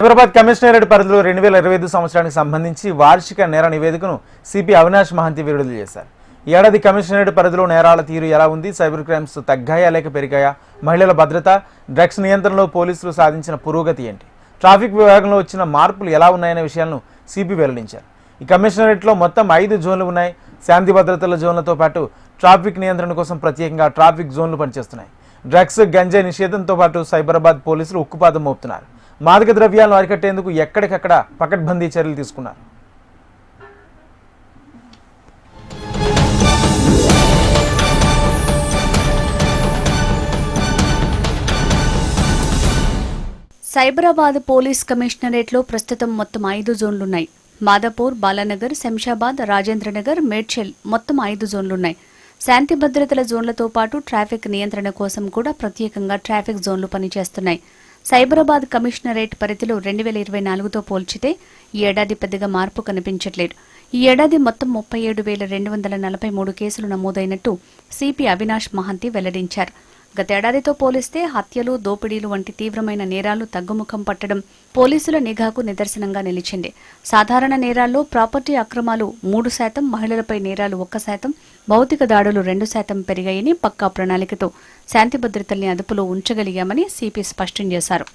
Hyderabad commissionerate పరిధిలో 2025 సంవత్సరానికి సంబంధించి వార్షిక నేర నివేదికను సిపి అవినాష్ మహంతి విడుదల చేశారు. ఈ ఏడాది కమిషనరేట్ పరిధిలో నేరాల తీరు ఎలా ఉంది, సైబర్ క్రైమ్స్ తగ్గాయా లేక పెరిగాయా, మహిళల భద్రత, డ్రగ్స్ నియంత్రణలో పోలీసులు సాధించిన పురోగతి ఏంటి, ట్రాఫిక్ విభాగంలో వచ్చిన మార్పులు ఎలా ఉన్నాయనే విషయాలను సిపి వెల్లడించారు. ఈ కమిషనరేట్లో మొత్తం 5 జోన్లు ఉన్నాయి. శాంతి భద్రతల జోన్లతో పాటు ట్రాఫిక్ నియంత్రణ కోసం ప్రత్యేకంగా ట్రాఫిక్ జోన్లు పనిచేస్తున్నాయి. డ్రగ్స్, గంజాయి నిషేధంతో పాటు సైబరాబాద్ పోలీసులు ఉక్కుపాదం మోపుతున్నారు. మాదక ద్రవ్యాలను అరికట్టేందుకు ఎక్కడికక్కడ పకడ్బందీ చర్యలు తీసుకున్నారు. సైబరాబాద్ పోలీస్ కమిషనరేట్లో ప్రస్తుతం మొత్తం 5 జోన్లున్నాయి. మాదాపూర్, బాలానగర్, శంషాబాద్, రాజేంద్రనగర్, మేడ్చల్ మొత్తం 5 జోన్లున్నాయి. శాంతి భద్రతల జోన్లతో పాటు ట్రాఫిక్ నియంత్రణ కోసం కూడా ప్రత్యేకంగా ట్రాఫిక్ జోన్లు పనిచేస్తున్నాయి. సైబరాబాద్ కమిషనరేట్ పరిధిలో 2024తో పోల్చితే ఈ ఏడాది పెద్దగా మార్పు కనిపించట్లేదు. ఈ ఏడాది మొత్తం 37,243 కేసులు నమోదైనట్టు సిపి అవినాష్ మహంతి వెల్లడించారు. గతేడాదితో పోలిస్తే హత్యలు, దోపిడీలు వంటి తీవ్రమైన నేరాలు తగ్గుముఖం పట్టడం పోలీసుల నిఘాకు నిదర్శనంగా నిలిచింది. సాధారణ నేరాల్లో ప్రాపర్టీ అక్రమాలు 3%, మహిళలపై నేరాలు 1%, భౌతిక దాడులు 2% పెరిగాయని, పక్కా ప్రణాళికతో శాంతి భద్రతల్ని అదుపులో ఉంచగలిగామని సిపి స్పష్టం చేశారు.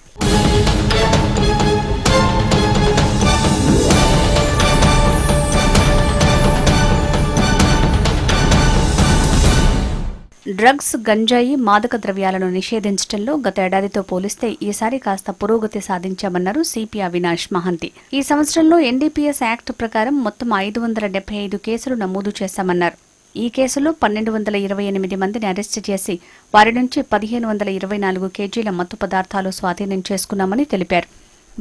డ్రగ్స్, గంజాయి, మాదక ద్రవ్యాలను నిషేధించడంలో గతేడాదితో పోలిస్తే ఈసారి కాస్త పురోగతి సాధించామన్నారు సిపి అవినాష్ మహంతి. ఈ సంవత్సరంలో ఎన్డీపీఎస్ యాక్ట్ ప్రకారం మొత్తం 575 కేసులు నమోదు చేశామన్నారు. ఈ కేసులో 1228 మందిని అరెస్టు చేసి వారి నుంచి 1524 కేజీల మత్తు పదార్థాలు స్వాధీనం చేసుకున్నామని తెలిపారు.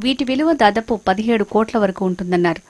వీటి విలువ దాదాపు 17 కోట్ల వరకు ఉంటుందన్నారు.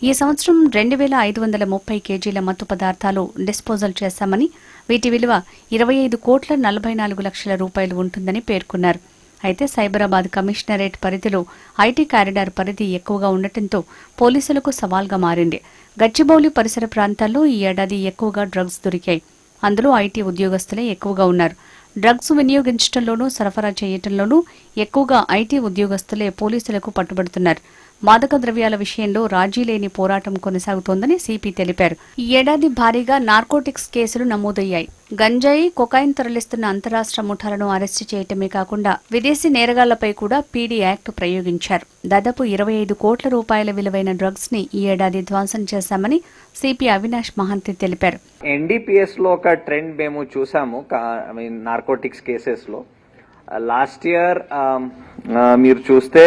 ఈ సంవత్సరం 2530 కేజీల మత్తు పదార్థాలు డిస్పోజల్ చేశామని, వీటి విలువ 25 కోట్ల 44 లక్షల రూపాయలు ఉంటుందని పేర్కొన్నారు. అయితే సైబరాబాద్ కమిషనరేట్ పరిధిలో ఐటీ కారిడార్ పరిధి ఎక్కువగా ఉండటంతో పోలీసులకు సవాల్గా మారింది. గచ్చిబౌలి పరిసర ప్రాంతాల్లో ఈ ఏడాది ఎక్కువగా డ్రగ్స్ దొరికాయి. అందులో ఐటీ ఉద్యోగస్తులే ఎక్కువగా ఉన్నారు. డ్రగ్స్ వినియోగించడంలోనూ, సరఫరా చేయటంలోనూ ఎక్కువగా ఐటీ ఉద్యోగస్తులే పోలీసులకు పట్టుబడుతున్నారు. మాదక ద్రవ్యాల విషయంలో రాజీ లేని పోరాటం కొనసాగుతోందని సిపి తెలిపారు. ఈ ఏడాది భారీగా నార్కోటిక్స్ కేసులు నమోదయ్యాయి. గంజాయి, కొకైన్ తరలిస్తున్న అంతరాష్ట్ర ముఠాలను అరెస్టు చేయటమే కాకుండా విదేశీ నేరగాళ్లపై కూడా పీడీ యాక్ట్ ప్రయోగించారు. దాదాపు 25 కోట్ల రూపాయల విలువైన డ్రగ్స్ ని ఈ ఏడాది ధ్వంసం చేశామని సిపి అవినాష్ మహంతి తెలిపారు. ఎన్డీపీఎస్ లో ఒక ట్రెండ్ మేము చూసాము నార్కోటిక్స్ కేసెస్ లో. లాస్ట్ ఇయర్ మీరు చూస్తే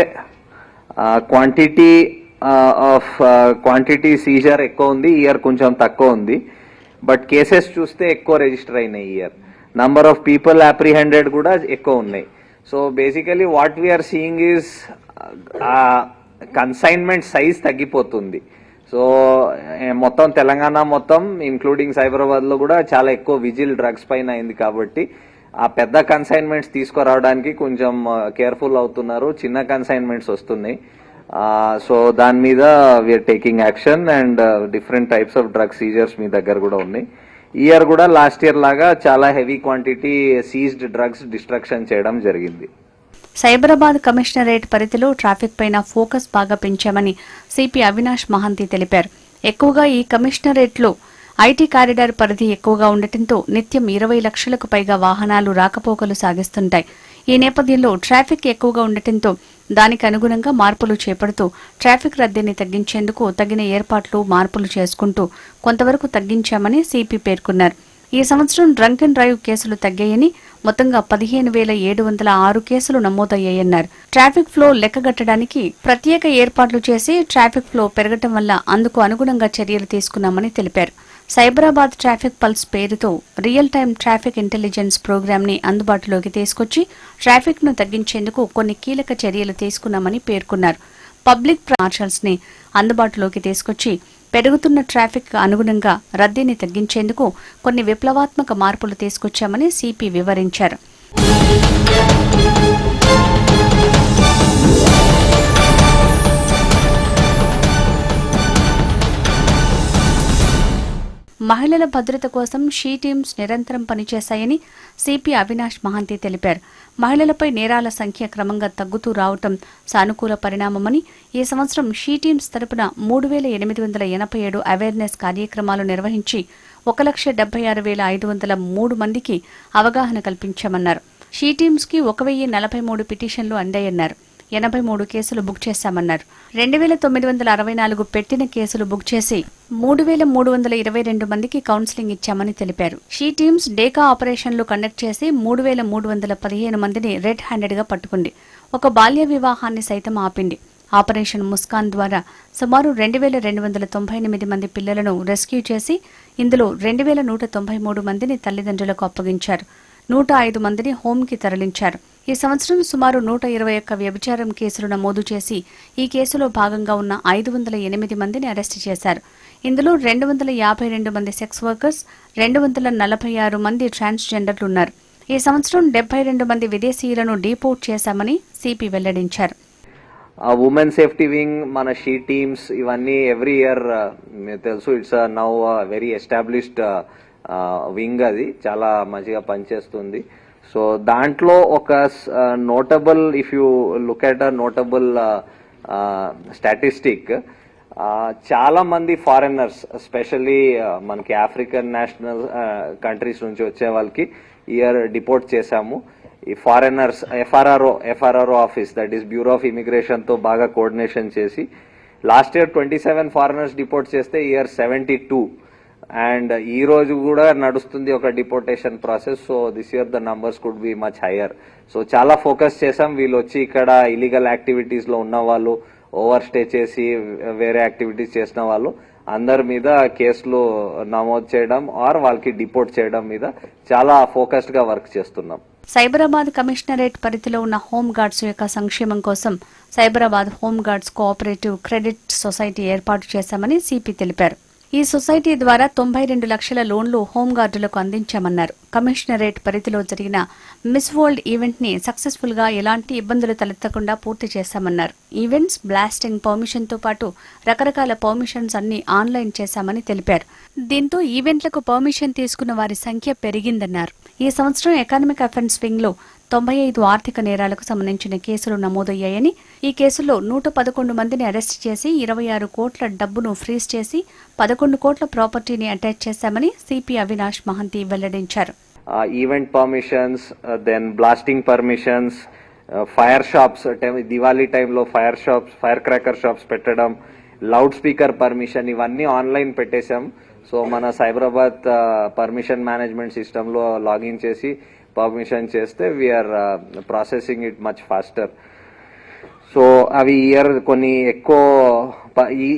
క్వాంటిటీ సీజర్ ఎక్కువ ఉంది, ఇయర్ కొంచెం తక్కువ ఉంది. బట్ కేసెస్ చూస్తే ఎక్కువ రిజిస్టర్ అయినాయి year. Number of people apprehended కూడా ఎక్కువ ఉన్నాయి. So basically what we are seeing is consignment size తగ్గిపోతుంది. సో మొత్తం తెలంగాణ మొత్తం ఇంక్లూడింగ్ సైబరాబాద్ లో కూడా చాలా ఎక్కువ విజిల్ డ్రగ్స్ పైన అయింది. కాబట్టి ఆ పెద్ద కన్సైన్మెంట్స్ తీసుకురావడానికి కొంచెం కేర్ఫుల్ అవుతున్నారు. చిన్న కన్సైన్మెంట్స్ వస్తున్నాయి. సో దాని మీద we're taking action and different types of drug seizures మీ దగ్గర కూడా ఉన్నాయి. ఈ ఇయర్ కూడా లాస్ట్ ఇయర్ లాగా చాలా heavy quantity seized drugs destruction చేయడం జరిగింది. సైబరాబాద్ కమిషనరేట్ పరిధిలో ట్రాఫిక్ పైన ఫోకస్ బాగా పెంచామని సిపి అవినాష్ మహంతి తెలిపారు. ఎక్కువగా ఈ కమిషనరేట్లో ఐటీ కారిడార్ పరిధి ఎక్కువగా ఉండటంతో నిత్యం 20 లక్షలకు పైగా వాహనాలు రాకపోకలు సాగిస్తుంటాయి. ఈ నేపథ్యంలో ట్రాఫిక్ ఎక్కువగా ఉండటంతో దానికి అనుగుణంగా మార్పులు చేపడుతూ ట్రాఫిక్ రద్దీని తగ్గించేందుకు తగిన ఏర్పాట్లు, మార్పులు చేసుకుంటూ కొంతవరకు తగ్గించామని సిపి పేర్కొన్నారు. ఈ సంవత్సరం డ్రంక్ అండ్ డ్రైవ్ కేసులు తగ్గాయని, మొత్తంగా 15,706 కేసులు నమోదయ్యాయన్నారు. ట్రాఫిక్ ఫ్లో లెక్కగట్టడానికి ప్రత్యేక ఏర్పాట్లు చేసి ట్రాఫిక్ ఫ్లో పెరగటం వల్ల అందుకు అనుగుణంగా చర్యలు తీసుకున్నామని తెలిపారు. సైబరాబాద్ ట్రాఫిక్ పల్స్ పేరుతో real time traffic intelligence program ని అందుబాటులోకి తీసుకొచ్చి ట్రాఫిక్ ను తగ్గించేందుకు కొన్ని కీలక చర్యలు తీసుకున్నామని పేర్కొన్నారు. పబ్లిక్ మార్షల్స్ ని అందుబాటులోకి తీసుకొచ్చి పెరుగుతున్న ట్రాఫిక్ అనుగుణంగా రద్దీని తగ్గించేందుకు కొన్ని విప్లవాత్మక మార్పులు తీసుకొచ్చామని సిపి వివరించారు. మహిళ మహిళల భద్రత కోసం షీ టీమ్స్ నిరంతరం పనిచేశాయని సిపి అవినాష్ మహంతి తెలిపారు. మహిళలపై నేరాల సంఖ్య క్రమంగా తగ్గుతూ రావటం సానుకూల పరిణామమని, ఈ సంవత్సరం షీ టీమ్స్ తరపున 3,887 అవేర్నెస్ కార్యక్రమాలు నిర్వహించి 1,76,503 మందికి అవగాహన కల్పించామన్నారు. షీ టీమ్స్ కి 1,043 పిటిషన్లు అందాయన్నారు. 83 కేసులు బుక్ చేశామన్నారు. 2,964 పెట్టిన కేసులు బుక్ చేసి 3,322 మందికి కౌన్సిలింగ్ ఇచ్చామని తెలిపారు. షీ టీమ్స్ డేకా ఆపరేషన్లు కండక్ట్ చేసి 3,315 మందిని రెడ్ హ్యాండెడ్ గా పట్టుకుంది. ఒక బాల్య వివాహాన్ని సైతం ఆపింది. ఆపరేషన్ ముస్కాన్ ద్వారా సుమారు 2,298 మంది పిల్లలను రెస్క్యూ చేసి ఇందులో 2,193 మందిని తల్లిదండ్రులకు అప్పగించారు. 105 మందిని హోంకి తరలించారు. ఈ సంవత్సరం సుమారు 121 వ్యభిచారం కేసులు నమోదు చేసి ఈ కేసులో భాగంగా ఉన్న 508 మందిని అరెస్టు చేశారు. ఇందులో 252 మంది సెక్స్ వర్కర్స్, 246 మంది ట్రాన్స్జెండర్లు ఉన్నారు. ఈ సంవత్సరం 72 మంది విదేశీయులను డీపోర్ట్ చేశామని సిపి వెల్లడించారు. ఉమెన్ సేఫ్టీ వింగ్, మన షీ టీమ్స్ ఇవన్నీ ఎవ్రీ ఇయర్ తెలుసు. It's now very established wing. అది చాలా మంచిగా పనిచేస్తుంది. సో దాంట్లో ఒక notable, if you look at a notable statistic, చాలా మంది ఫారినర్స్, ఎస్పెషల్లీ మనకి ఆఫ్రికన్ నేషనల్ కంట్రీస్ నుంచి వచ్చే వాళ్ళకి ఇయర్ డిపోర్ట్ చేశాము. ఈ foreigners FRRO office, that is bureau of immigration తో బాగా కోఆర్డినేషన్ చేసి లాస్ట్ ఇయర్ 27 ఫారినర్స్ డిపోర్ట్ చేస్తే ఇయర్ 72. అండ్ ఈ రోజు కూడా నడుస్తుంది ఒక deportation process. So this year the numbers could be much higher. So చాలా ఫోకస్ చేసాం. వీళ్ళు వచ్చి ఇక్కడ ఇలీగల్ యాక్టివిటీస్ లో ఉన్న వాళ్ళు, ఓవర్ స్టే చేసి వేరే యాక్టివిటీస్ చేసిన వాళ్ళు అందరి మీద కేసులు నమోదు చేయడం ఆర్ వాళ్ళకి డిపోర్ట్ చేయడం మీద చాలా ఫోకస్డ్ గా వర్క్ చేస్తున్నాం. సైబరాబాద్ కమిషనరేట్ పరిధిలో ఉన్న హోం గార్డ్స్ యొక్క సంక్షేమం కోసం Cyberabad home guards cooperative credit society ఏర్పాటు చేశామని సిపి తెలిపారు. ఈ సొసైటీ ద్వారా 92 లక్షల లోన్లు హోంగార్డులకు అందించామన్నారు. కమిషనరేట్ పరిధిలో జరిగిన మిస్ వరల్డ్ ఈవెంట్ ని సక్సెస్ఫుల్ గా ఎలాంటి ఇబ్బందులు తలెత్తకుండా పూర్తి చేశామన్నారు. ఈవెంట్స్, బ్లాస్టింగ్ పర్మిషన్ తో పాటు రకరకాల పర్మిషన్స్ అన్ని ఆన్లైన్ చేశామని తెలిపారు. దీంతో ఈవెంట్లకు పర్మిషన్ తీసుకున్న వారి సంఖ్య పెరిగిందన్నారు. ఈ సంవత్సరం ఎకానమిక్ అఫెన్స్ వింగ్ లో 95 ఆర్థిక నేరాలకు సంబంధించిన కేసులు నమోదయ్యాయని, ఈ కేసుల్లో 111 మందిని అరెస్ట్ చేసి 26 కోట్ల డబ్బును ఫ్రీజ్ చేసి 11 కోట్ల ప్రాపర్టీని అటాచ్ చేశామని సిపి అవినాష్ మహంతి వెల్లడించారు. Event permissions, then blasting permissions, fire shops, Diwali టైంలో ఫైర్ క్రాకర్ షాప్స్ పెట్టడం, లౌడ్ స్పీకర్ పర్మిషన్, ఇవన్నీ ఆన్లైన్ పెట్టేశాం. సో మన సైబరాబాద్ పర్మిషన్ మేనేజ్మెంట్ సిస్టమ్ లో లాగిన్ చేసి పర్మిషన్ చేస్తే we are processing it much faster. So అవి ఇయర్ కొన్ని ఎక్కువ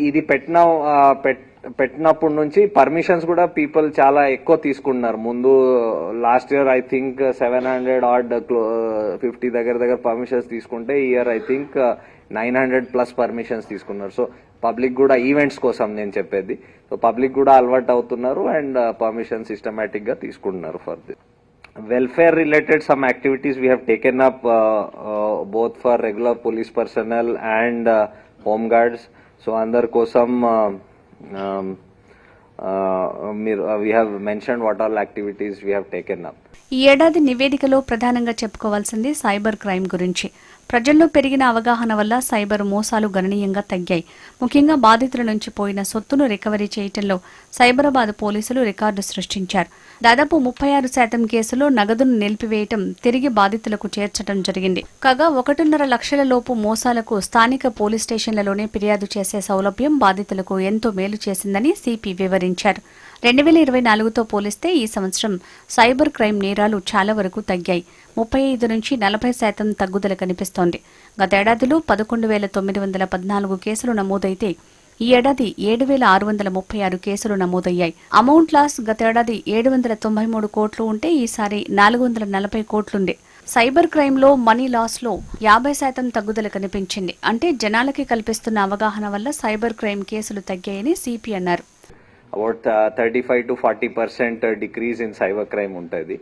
ఇది పెట్టినప్పటి నుంచి పర్మిషన్స్ కూడా పీపుల్ చాలా ఎక్కువ తీసుకున్నారు. ముందు లాస్ట్ ఇయర్ ఐ థింక్ 750 దగ్గర పర్మిషన్స్ తీసుకుంటే ఇయర్ ఐ థింక్ 900+ పర్మిషన్స్ తీసుకున్నారు. సో పబ్లిక్ కూడా ఈవెంట్స్ కోసం నేను చెప్పేది. సో పబ్లిక్ కూడా అలవాటు అవుతున్నారు అండ్ పర్మిషన్ సిస్టమేటిక్ గా తీసుకుంటున్నారు. For the welfare related some activities we have taken up both for regular police personnel and home guards. So andar kosam we have mentioned what all activities we have taken up. ఈ ఏడాది నివేదికలో ప్రధానంగా చెప్పుకోవాల్సింది cyber crime గురించి. ప్రజల్లో పెరిగిన అవగాహన వల్ల సైబర్ మోసాలు గణనీయంగా తగ్గాయి. ముఖ్యంగా బాధితుల నుంచి పోయిన సొత్తును రికవరీ చేయటంలో సైబరాబాద్ పోలీసులు రికార్డు సృష్టించారు. దాదాపు 36% కేసులో నగదును నిలిపివేయటం, తిరిగి బాధితులకు చేర్చడం జరిగింది. కాగా 1.5 లక్షల లోపు మోసాలకు స్థానిక పోలీస్ స్టేషన్లలోనే ఫిర్యాదు చేసే సౌలభ్యం బాధితులకు ఎంతో మేలు చేసిందని సిపి వివరించారు. 2024తో పోలిస్తే ఈ సంవత్సరం సైబర్ క్రైమ్ నేరాలు చాలా వరకు తగ్గాయి. 35 నుంచి 40% తగ్గుదల కనిపిస్తోంది. గతేడాదిలో 11,914 కేసులు నమోదైతే ఈ ఏడాది 7,636 కేసులు నమోదయ్యాయి. అమౌంట్ లాస్ గతేడాది 793 కోట్లు ఉంటే ఈసారి 440 కోట్లుంది. సైబర్ క్రైమ్ లో మనీ లాస్ లో 50% తగ్గుదల కనిపించింది. అంటే జనాలకి కల్పిస్తున్న అవగాహన వల్ల సైబర్ క్రైమ్ కేసులు తగ్గాయని సిపి అన్నారు. About 35 to 40% decrease in cyber crime untadi,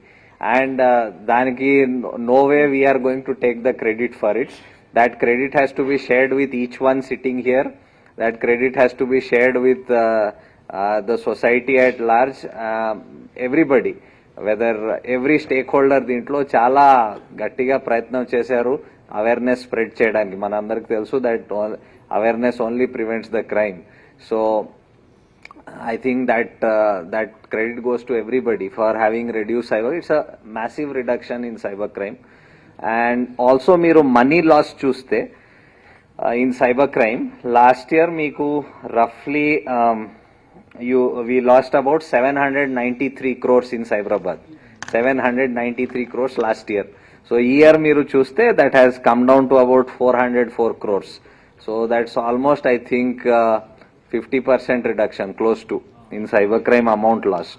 and daniki no way we are going to take the credit for it. That credit has to be shared with each one sitting here. That credit has to be shared with the society at large, everybody, whether every stakeholder దీంట్లో చాలా గట్టిగా ప్రయత్నం చేశారు awareness spread చేయడానికి. మనందరికి తెలుసు that awareness only prevents the crime. So I think that credit goes to everybody for having reduced cyber. It's a massive reduction in cyber crime. And also మీరు money loss చూస్తే in cyber crime, last year మీకు roughly we lost about 793 crores in Cyberabad. 793 crores last year. So year మీరు చూస్తే that has come down to about 404 crores. So that's almost, I think, 50% reduction, close to, in cybercrime amount lost.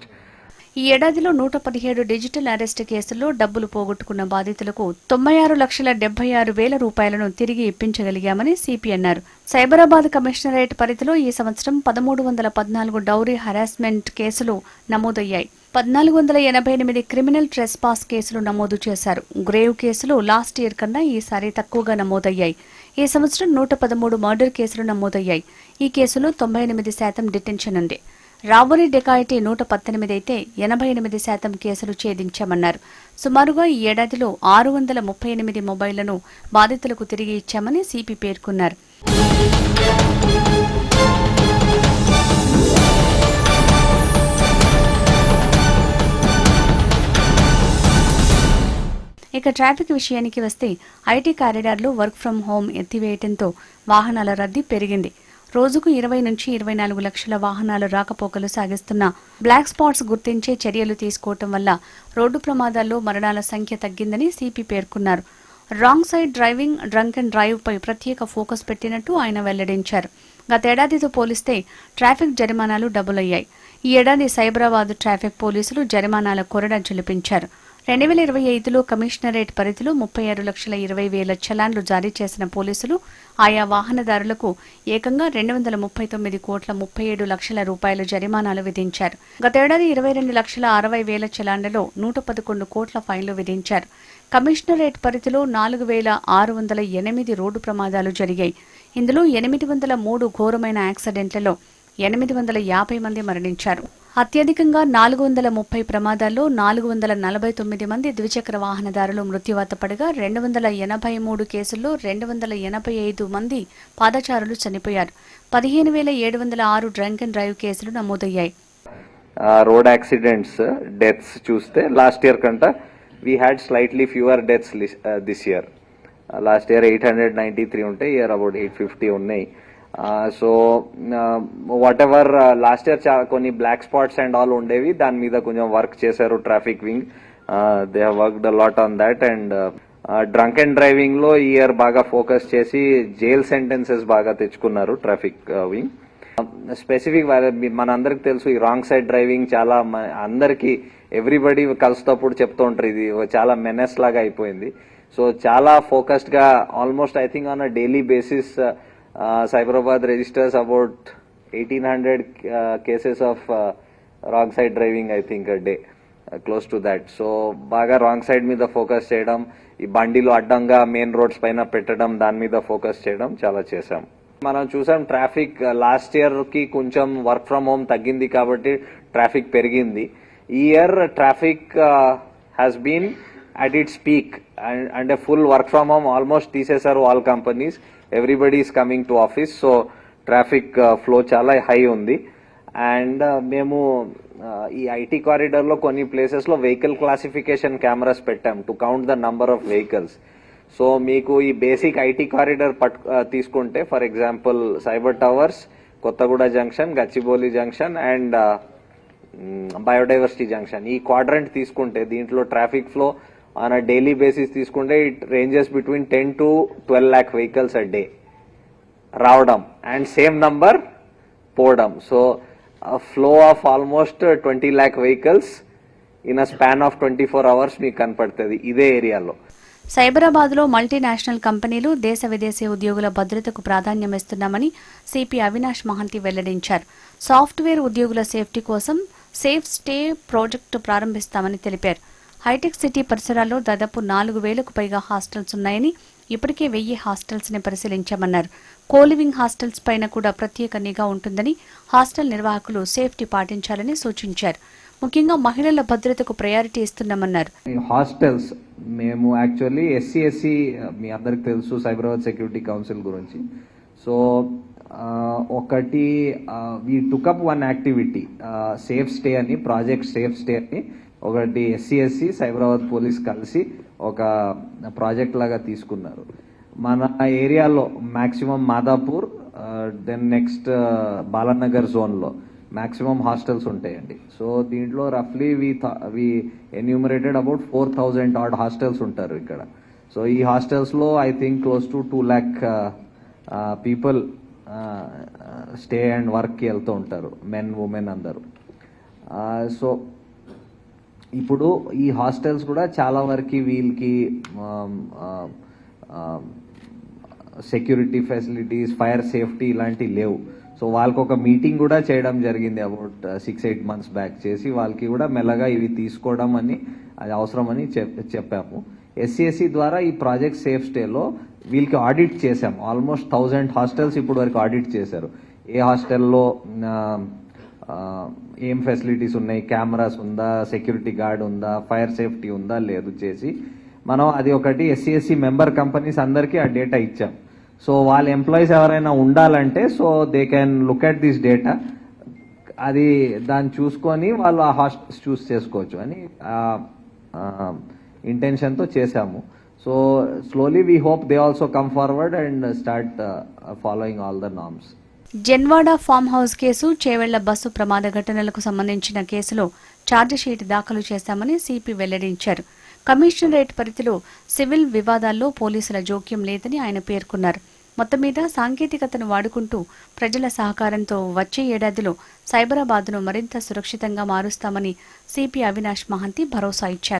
ఈ ఏడాదిలో 117 digital arrest కేసుల్లో డబ్బులు పోగొట్టుకున్న బాధితులకు 96,76,000 రూపాయలను తిరిగి ఇప్పించగలిగామని సిపి అన్నారు. సైబరాబాద్ కమిషనరేట్ పరిధిలో ఈ సంవత్సరం 1314 డౌరీ హరాస్మెంట్ కేసులు నమోదయ్యాయి. 1488 క్రిమినల్ ట్రెస్పాస్ కేసులు నమోదు చేశారు. గ్రేవ్ కేసులు లాస్ట్ ఇయర్ కన్నా ఈసారి తక్కువగా నమోదయ్యాయి. ఈ సంవత్సరం 113 మర్డర్ కేసులు నమోదయ్యాయి. ఈ కేసులో 98% డిటెన్షన్ ఉంది. రాబరీ డెకాయిటీ 118 అయితే 88% కేసులు ఛేదించామన్నారు. సుమారుగా ఈ ఏడాదిలో 638 మొబైళ్లను బాధితులకు తిరిగి ఇచ్చామని సిపి పేర్కొన్నారు. ఇక ట్రాఫిక్ విషయానికి వస్తే ఐటీ కారిడార్లో వర్క్ ఫ్రం హోం ఎత్తివేయడంతో వాహనాల రద్దీ పెరిగింది. రోజుకు 20 నుంచి 24 లక్షల వాహనాలు రాకపోకలు సాగిస్తున్న బ్లాక్ స్పాట్స్ గుర్తించే చర్యలు తీసుకోవటం వల్ల రోడ్డు ప్రమాదాల్లో మరణాల సంఖ్య తగ్గిందని సిపి పేర్కొన్నారు. Wrong side driving, drunk and drive పై ప్రత్యేక ఫోకస్ పెట్టినట్టు ఆయన వెల్లడించారు. గతేడాదితో పోలిస్తే ట్రాఫిక్ జరిమానాలు డబుల్ అయ్యాయి. ఈ ఏడాది సైబరాబాద్ ట్రాఫిక్ పోలీసులు జరిమానాల కొరడ జలిపించారు. 2025లో కమిషనరేట్ పరిధిలో 36,20,000 చలాన్లు జారీ చేసిన పోలీసులు ఆయా వాహనదారులకు ఏకంగా 239,37 లక్షల రూపాయల జరిమానాలు విధించారు. గతేడాది 22,60,000 చలాన్లలో 111 కోట్ల ఫైన్లు విధించారు. కమిషనరేట్ పరిధిలో 4,608 రోడ్డు ప్రమాదాలు జరిగాయి. ఇందులో 803 ఘోరమైన యాక్సిడెంట్లలో 850 మంది మరణించారు. అత్యధికంగా 430 ప్రమాదాల్లో 449 మంది ద్విచక్ర వాహనదారులు మృత్యువాత పడగా 283 కేసుల్లో 285 మంది పాదచారులు చనిపోయారు. 15,706 డ్రంక్ అండ్ డ్రైవ్ కేసులు నమోదయ్యాయి. రోడ్ యాక్సిడెంట్స్, డెత్స్ చూస్తే లాస్ట్ ఇయర్ కంటే we had slightly fewer deaths this year. Last year 893 ఉంటే ఇయర్ about 850 ఉన్నాయి. So what ever last year కొన్ని బ్లాక్ స్పాట్స్ అండ్ ఆల్ ఉండేవి, దాని మీద కొంచెం వర్క్ చేశారు traffic wing. They have worked a lot on that. And drunk and driving లో ఈ ఇయర్ బాగా ఫోకస్ చేసి జైల్ సెంటెన్సెస్ బాగా తెచ్చుకున్నారు ట్రాఫిక్ వింగ్. స్పెసిఫిక్ మనందరికి తెలుసు ఈ రాంగ్ సైడ్ డ్రైవింగ్ చాలా అందరికి ఎవ్రీబడి కలుస్తప్పుడు చెప్తూ ఉంటారు, ఇది చాలా మెనెస్ లాగా అయిపోయింది. సో చాలా ఫోకస్డ్ గా almost I think on a daily basis Cyberabad registers about 1,800 cases of wrong side driving, I think, a day, close to that. So baga wrong side మీద ఫోకస్ చేయడం, ఈ బండిలో అడ్డంగా మెయిన్ రోడ్స్ పైన పెట్టడం, దాని మీద ఫోకస్ చేయడం చాలా చేశాం. మనం చూసాం ట్రాఫిక్ లాస్ట్ ఇయర్ కి కొంచెం వర్క్ ఫ్రమ్ హోమ్ తగ్గింది కాబట్టి ట్రాఫిక్ పెరిగింది. ఈ year traffic has been at its peak and a full work from home almost తీసేశారు all companies. Everybody is coming to office, so traffic flow చాలా high ఉంది. And మేము ఈ ఐటీ కారిడార్ లో కొన్ని ప్లేసెస్ లో వెహికల్ క్లాసిఫికేషన్ కెమెరాస్ పెట్టాం to count the number of vehicles. So మీకు ఈ బేసిక్ ఐటీ కారిడార్ తీసుకుంటే for example cyber towers, Kothaguda junction, Gachibowli junction and biodiversity junction, ఈ క్వాడ్రంట్ తీసుకుంటే దీంట్లో traffic flow on a daily basis తీసుకుంటే it ranges between 10 to 12 lakh vehicles a day రావడం and same number పోవడం. So a flow of almost 20 lakh vehicles in a span of 24 hours మీకు కనపడుతుంది ఇదే ఏరియాలో. సైబరాబాద్ లో మల్టీనేషనల్ కంపెనీలు దేశ విదేశీ ఉద్యోగుల భద్రతకు ప్రాధాన్యమిస్తున్నామని సిపి అవినాష్ మహంతి వెల్లడించారు. సాఫ్ట్వేర్ ఉద్యోగుల సేఫ్టీ కోసం సేఫ్ స్టే ప్రాజెక్టు ప్రారంభిస్తామని తెలిపారు. హైటెక్ సిటీ పరిసరాల్లో దాదాపు 4,000కు పైగా హాస్టల్స్ ఉన్నాయని, ఇప్పటికే 1,000 హాస్టల్స్ ని పరిశీలించామన్నారు. కోలివింగ్ హాస్టల్స్ పైన కూడా ప్రత్యేక నిఘా ఉంటుందని, హాస్టల్ నిర్వాహకులు సేఫ్టీ పాటించాలని సూచించారు. ముఖ్యంగా మహిళల భద్రతకు ప్రయారిటీ ఇస్తున్నామన్నారు. హాస్టల్స్ మేము యాక్చువల్లీ ఎస్సీ మీ అందరికి తెలుసు సైబరాబాద్ సెక్యూరిటీ కౌన్సిల్ గురించి. సో ఒకటి we టుకప్ one activity safe stay అని, ప్రాజెక్ట్ సేఫ్ స్టే అని ఒకటి ఎస్సీ సైబరాబాద్ పోలీస్ కలిసి ఒక ప్రాజెక్ట్ లాగా తీసుకున్నారు. మన ఏరియాలో maximum Madhapur, then next Balanagar జోన్లో మాక్సిమం హాస్టల్స్ ఉంటాయండి. సో దీంట్లో రఫ్లీ we enumerated about 4,000 odd hostels ఉంటారు ఇక్కడ. సో ఈ హాస్టల్స్లో I think close to 2 lakh people stay and వర్క్కి వెళ్తూ ఉంటారు, మెన్ ఉమెన్ అందరూ. సో ఇప్పుడు ఈ హాస్టల్స్ కూడా చాలా వరకు వీళ్ళకి సెక్యూరిటీ ఫెసిలిటీస్, ఫైర్ సేఫ్టీ ఇలాంటివి లేవు. సో వాళ్ళకి ఒక మీటింగ్ కూడా చేయడం జరిగింది అబౌట్ 6-8 months బ్యాక్ చేసి వాళ్ళకి కూడా మెల్లగా ఇవి తీసుకోవడం అని అది అవసరమని చెప్పాము. ఎస్సీ ద్వారా ఈ ప్రాజెక్ట్ సేఫ్ స్టేలో వీళ్ళకి ఆడిట్ చేశాము. ఆల్మోస్ట్ 1000 హాస్టల్స్ ఇప్పుడు వరకు ఆడిట్ చేశారు. ఏ హాస్టల్లో ఏం ఫెసిలిటీస్ ఉన్నాయి, కెమెరాస్ ఉందా, సెక్యూరిటీ గార్డ్ ఉందా, ఫైర్ సేఫ్టీ ఉందా లేదు చేసి మనం అది ఒకటి ఎస్సీ మెంబర్ కంపెనీస్ అందరికీ ఆ డేటా ఇచ్చాం. సో వాళ్ళ ఎంప్లాయీస్ ఎవరైనా ఉండాలంటే so they can look at this data, అది దాన్ని చూసుకొని వాళ్ళు ఆ హాస్టల్స్ చూస్ చేసుకోవచ్చు అని ఇంటెన్షన్తో చేశాము. So slowly we hope they also come forward and start following all the norms. Janwada farm house case, Chevella bus ప్రమాద ఘటనలకు సంబంధించిన కేసులో ఛార్జిషీట్ దాఖలు చేశామని సిపి వెల్లడించారు. కమిషనరేట్ పరిధిలో సివిల్ వివాదాల్లో పోలీసుల జోక్యం లేదని ఆయన పేర్కొన్నారు. మొత్తం మీద సాంకేతికతను వాడుకుంటూ ప్రజల సహకారంతో వచ్చే ఏడాదిలో సైబరాబాద్ను మరింత సురక్షితంగా మారుస్తామని సిపి అవినాష్ మహంతి భరోసా ఇచ్చారు.